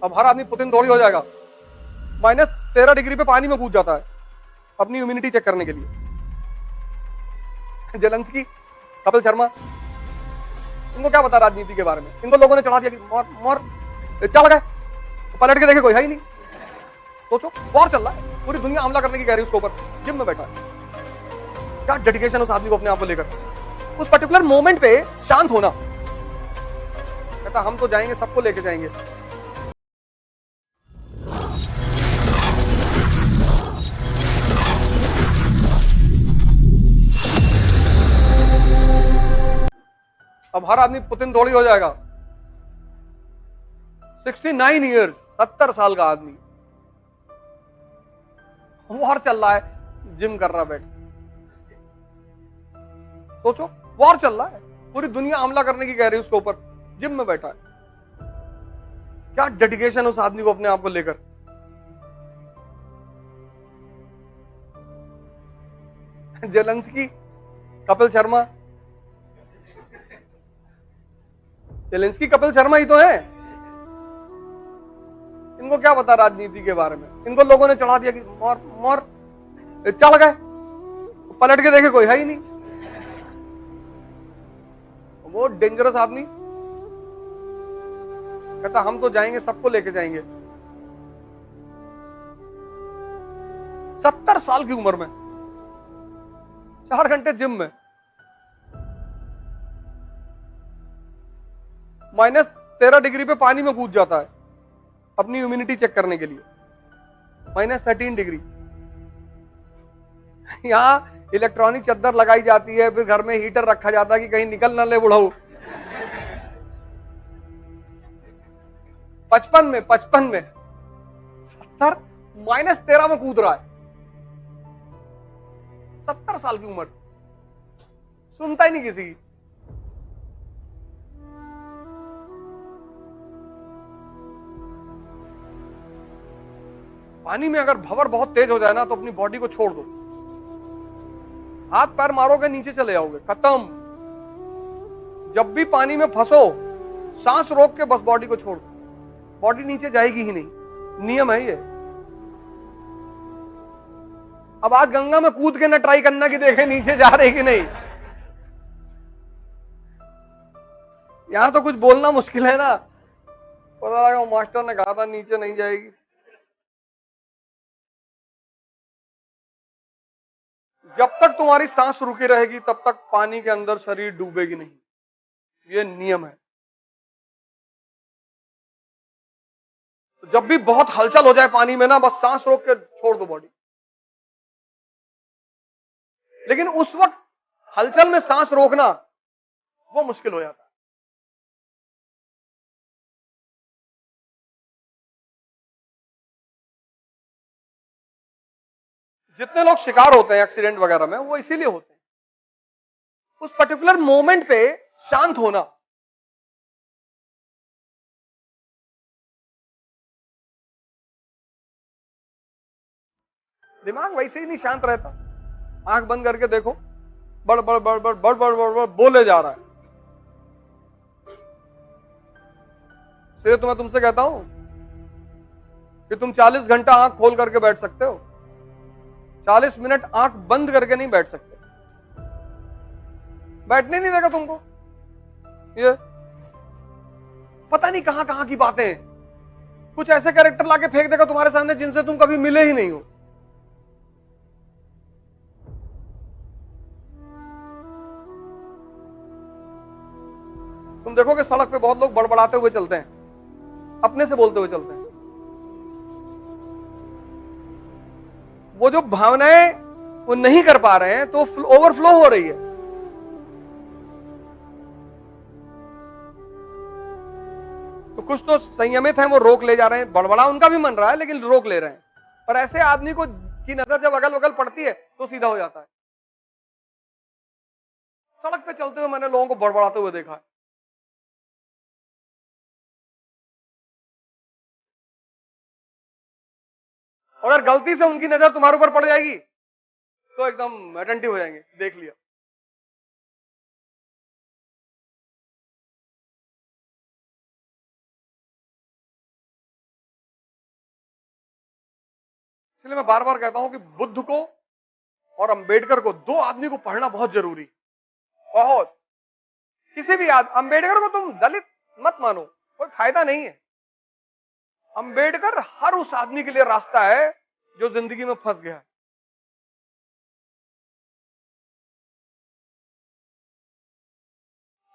अब हर आदमी पुतिन थोड़ी हो जाएगा। -13 डिग्री पे पानी में कूद जाता है अपनी इम्यूनिटी चेक करने के लिए। जेलेंस्की, कपिल शर्मा, इनको क्या पता राजनीति के बारे में? इनको लोगों ने चढ़ा दिया कि मर मर, चढ़ गए, पलट के देखे कोई है ही नहीं। सोचो, वॉर चल रहा है, पूरी दुनिया हमला करने की कह रही है उसके ऊपर, जिम में बैठा है। क्या डेडिकेशन उस आदमी को अपने आप को लेकर। उस पर्टिकुलर मोमेंट पे शांत होना, कहता हम तो जाएंगे, सबको लेके जाएंगे। अब हर आदमी पुतिन थोड़ी हो जाएगा। 69 ईयर्स, 70 साल का आदमी, वॉर चल रहा है, जिम कर रहा बैठ। सोचो, वॉर चल रहा है, पूरी दुनिया हमला करने की कह रही है उसके ऊपर, जिम में बैठा है। क्या डेडिकेशन उस आदमी को अपने आप को लेकर। जेलेंस्की, कपिल शर्मा, जेलेंस्की कपिल शर्मा ही तो है। इनको क्या पता राजनीति के बारे में? इनको लोगों ने चढ़ा दिया कि मर मर, चढ़ गए, पलट के देखे कोई है ही नहीं। वो डेंजरस आदमी, कहता हम तो जाएंगे, सबको लेके जाएंगे। 70 साल की उम्र में 4 घंटे जिम में, -13 डिग्री पे पानी में कूद जाता है अपनी इम्यूनिटी चेक करने के लिए। -13 डिग्री, यहां इलेक्ट्रॉनिक चद्दर लगाई जाती है, फिर घर में हीटर रखा जाता है कि कहीं निकल ना ले बुढ़ऊ। 55 में 70, -13 में कूद रहा है। 70 साल की उम्र, सुनता ही नहीं किसी की। पानी में अगर भंवर बहुत तेज हो जाए ना, तो अपनी बॉडी को छोड़ दो, हाथ पैर मारोगे नीचे चले जाओगे, खत्म। जब भी पानी में फंसो, सांस रोक के बस बॉडी को छोड़ दो, बॉडी नीचे जाएगी ही नहीं, नियम है ये। अब आज गंगा में कूद के ना ट्राई करना कि देखे नीचे जा रही कि नहीं। यहां तो कुछ बोलना मुश्किल है ना, पता लगा मास्टर ने कहा था नीचे नहीं जाएगी। जब तक तुम्हारी सांस रुकी रहेगी, तब तक पानी के अंदर शरीर डूबेगी नहीं, ये नियम है। जब भी बहुत हलचल हो जाए पानी में ना, बस सांस रोक के छोड़ दो बॉडी। लेकिन उस वक्त हलचल में सांस रोकना वो मुश्किल हो जाता है। जितने लोग शिकार होते हैं एक्सीडेंट वगैरह में, वो इसीलिए होते हैं। उस पर्टिकुलर मोमेंट पे शांत होना, दिमाग वैसे ही नहीं शांत रहता। आंख बंद करके देखो, बड़ बड़ बड़ बड़ बड़ बड़ बड़ बड़ बोले जा रहा है। इसलिए तो मैं तुमसे कहता हूं कि तुम 40 घंटा आंख खोल करके बैठ सकते हो, 40 मिनट आंख बंद करके नहीं बैठ सकते। बैठने नहीं देगा तुमको ये। पता नहीं कहां कहां की बातें, कुछ ऐसे कैरेक्टर लाके फेंक देगा तुम्हारे सामने जिनसे तुम कभी मिले ही नहीं हो। तुम देखोगे सड़क पे बहुत लोग बड़बड़ाते हुए चलते हैं, अपने से बोलते हुए चलते हैं। वो जो भावनाएं वो नहीं कर पा रहे हैं, तो ओवरफ्लो हो रही है। तो कुछ तो संयमित हैं, वो रोक ले जा रहे हैं, बड़बड़ा उनका भी मन रहा है लेकिन रोक ले रहे हैं। पर ऐसे आदमी को की नजर जब अगल बगल पड़ती है तो सीधा हो जाता है। सड़क पे चलते हुए मैंने लोगों को बड़बड़ाते हुए देखा है। अगर गलती से उनकी नजर तुम्हारे ऊपर पड़ जाएगी तो एकदम अटेंटिव हो जाएंगे, देख लिया। इसलिए मैं बार बार कहता हूं कि बुद्ध को और अंबेडकर को, दो आदमी को पढ़ना बहुत जरूरी, बहुत। किसी भी अंबेडकर को तुम दलित मत मानो, कोई फायदा नहीं है। अंबेडकर हर उस आदमी के लिए रास्ता है जो जिंदगी में फंस गया है।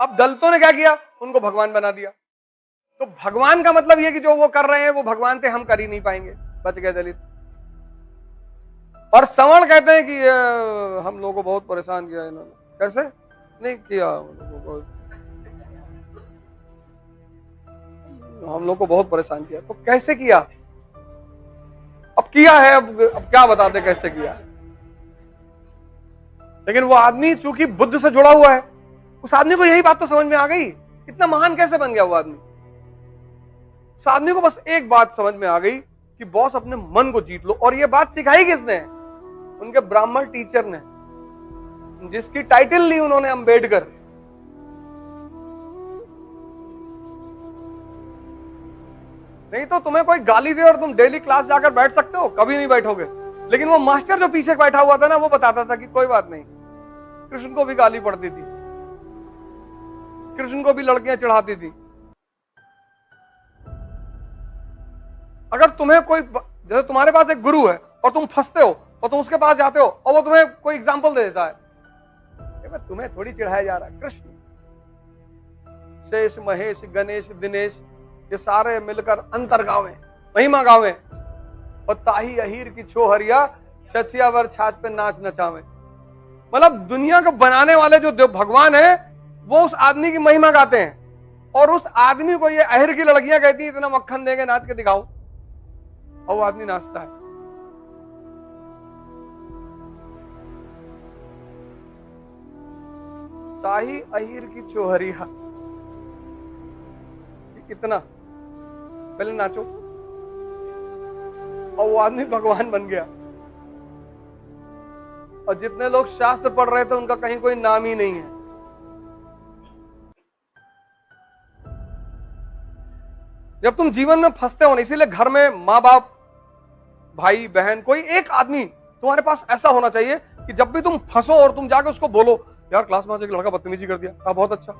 अब दलितों ने क्या किया, उनको भगवान बना दिया। तो भगवान का मतलब यह कि जो वो कर रहे हैं वो भगवान थे, हम कर ही नहीं पाएंगे, बच गए दलित। और सवर्ण कहते हैं कि हम लोगों को बहुत परेशान किया इन्होंने। कैसे नहीं किया, हम लोग को बहुत परेशान किया। तो कैसे किया, अब किया है, अब क्या बताते कैसे किया। लेकिन वो आदमी चूंकि बुद्ध से जुड़ा हुआ है, उस आदमी को यही बात तो समझ में आ गई, इतना महान कैसे बन गया वो आदमी। उस आदमी को बस एक बात समझ में आ गई कि बॉस अपने मन को जीत लो। और ये बात सिखाई किसने, उनके ब्राह्मण टीचर ने, जिसकी टाइटल ली उन्होंने अंबेडकर। नहीं तो तुम्हें कोई गाली दे और तुम डेली क्लास जाकर बैठ सकते हो, कभी नहीं बैठोगे। लेकिन वो मास्टर जो पीछे बैठा हुआ था ना, वो बताता था कि कोई बात नहीं, कृष्ण को भी गाली पड़ती थी, कृष्ण को भी लड़कियां चढ़ाती थी। अगर तुम्हें कोई, जैसे तुम्हारे पास एक गुरु है और तुम फंसते हो और तुम उसके पास जाते हो और वो तुम्हें कोई एग्जाम्पल दे देता है, तुम्हें थोड़ी चिढ़ाया जा रहा है, कृष्ण, शेष, महेश, गणेश, दिनेश, ये सारे मिलकर अंतर गावे, महिमा गावे, और ताही अहीर की छोहरिया छछिया वर छाछ पे नाच नचावे। मतलब दुनिया को बनाने वाले जो भगवान है वो उस आदमी की महिमा गाते हैं, और उस आदमी को ये अहिर की लड़कियां कहती हैं इतना मक्खन देंगे, नाच के दिखाओ, और वो आदमी नाचता है। ताही अहीर की चोहरिया, कितना पहले नाचो, और वो आदमी भगवान बन गया। और जितने लोग शास्त्र पढ़ रहे थे उनका कहीं कोई नाम ही नहीं है। जब तुम जीवन में फंसते हो ना, इसीलिए घर में माँ बाप, भाई बहन, कोई एक आदमी तुम्हारे पास ऐसा होना चाहिए कि जब भी तुम फंसो और तुम जाकर उसको बोलो, यार क्लास में आज एक लड़का बदतमीजी कर दिया, कहा बहुत अच्छा,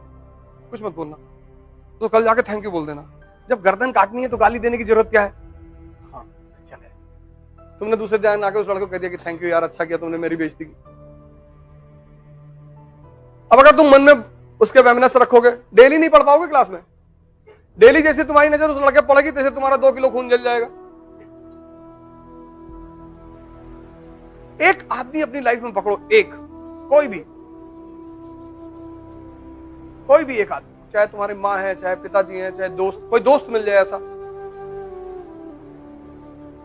कुछ मत बोलना, तो कल जाके थैंक यू बोल देना। जब गर्दन काटनी है तो गाली देने की जरूरत क्या है, हाँ चले। तुमने दूसरे दिन आके उस लड़के को कह दिया कि थैंक यू यार, अच्छा किया तुमने मेरी बेइज्जती की। अब अगर तुम मन में उसके वेमनेस रखोगे, डेली नहीं पढ़ पाओगे क्लास में। डेली जैसे तुम्हारी नजर उस लड़के पड़ेगी, तैसे तुम्हारा 2 किलो खून जल जाएगा। एक आदमी अपनी लाइफ में पकड़ो, एक, कोई भी एक आदमी, चाहे तुम्हारी माँ है, चाहे पिताजी है, चाहे दोस्त, कोई दोस्त मिल जाए ऐसा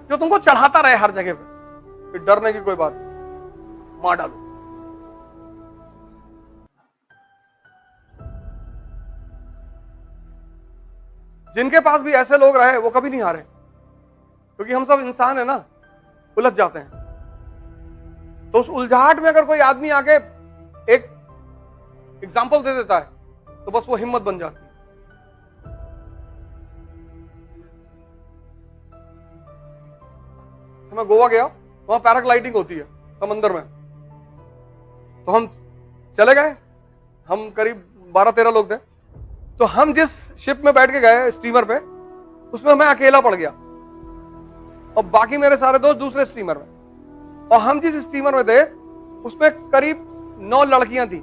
जो तुमको चढ़ाता रहे हर जगह पे, फिर डरने की कोई बात नहीं, मार डालो। जिनके पास भी ऐसे लोग रहे वो कभी नहीं हारे, क्योंकि हम सब इंसान है ना, उलझ जाते हैं। तो उस उलझाहट में अगर कोई आदमी आके एक एग्जाम्पल दे देता है तो बस वो हिम्मत बन जाती है। मैं गोवा गया, वहां पैराग्लाइडिंग होती है समंदर में, तो हम चले गए, हम करीब 12-13 लोग थे। तो हम जिस शिप में बैठ के गए स्टीमर पे, उसमें मैं अकेला पड़ गया और बाकी मेरे सारे दोस्त दूसरे स्टीमर में। और हम जिस स्टीमर में थे उसमें करीब 9 लड़कियां थी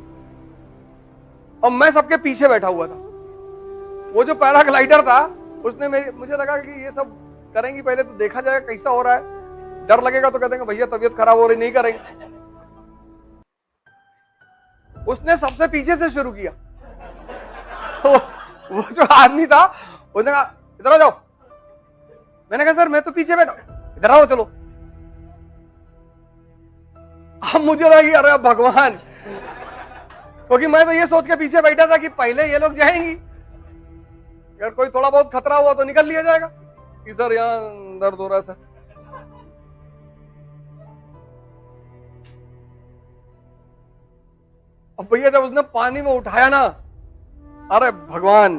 और मैं सबके पीछे बैठा हुआ था। वो जो पैराग्लाइडर था उसने मुझे लगा कि ये सब करेंगी, पहले तो देखा जाएगा कैसा हो रहा है, डर लगेगा तो कह देंगे भैया तबीयत खराब हो रही, नहीं करेंगे। उसने सबसे पीछे से शुरू किया। वो जो आदमी था उसने कहा इधर आ जाओ। मैंने कहा सर मैं तो पीछे बैठा, इधर आओ चलो। अब मुझे लगा कि अरे भगवान, क्योंकि मैं तो ये सोच के पीछे बैठा था कि पहले ये लोग जाएंगी, अगर कोई थोड़ा बहुत खतरा हुआ तो निकल लिया जाएगा कि सर यहां दर्द हो रहा है सर। अब भैया जब उसने पानी में उठाया ना, अरे भगवान,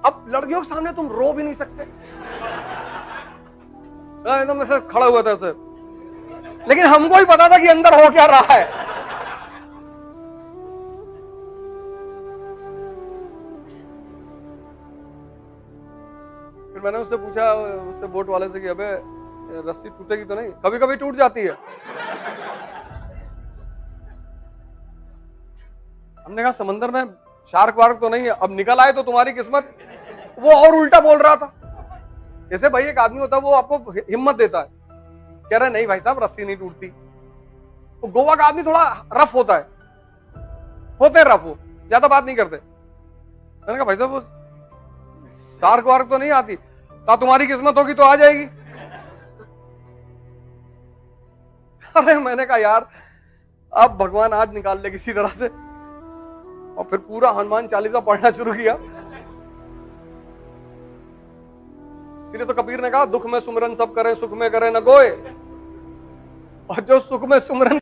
अब लड़कियों के सामने तुम रो भी नहीं सकते। एकदम ऐसे खड़े हुए थे उसे, लेकिन हमको ही पता था कि अंदर हो क्या रहा है। फिर मैंने उससे पूछा, उससे बोट वाले से कि अबे रस्सी टूटेगी तो नहीं? कभी कभी टूट जाती है। हमने कहा समंदर में शार्क वार्क तो नहीं है, अब निकल आए तो तुम्हारी किस्मत। वो और उल्टा बोल रहा था। जैसे भाई एक आदमी होता है वो आपको हिम्मत देता है, कह रहा है नहीं भाई साहब रस्सी नहीं टूटती। तो गोवा का आदमी थोड़ा रफ होता है, होते हैं रफ, वो ज्यादा बात नहीं करते। मैंने कहा भाई साहब वो शार्क वार्क तो नहीं आती? कहा तुम्हारी किस्मत होगी तो आ जाएगी। अरे मैंने कहा यार अब भगवान आज निकाल ले किसी तरह से, और फिर पूरा हनुमान चालीसा पढ़ना शुरू किया। इसलिए तो कबीर ने कहा दुख में सुमरन सब करें, सुख में करे न कोई, और जो सुख में सुमरन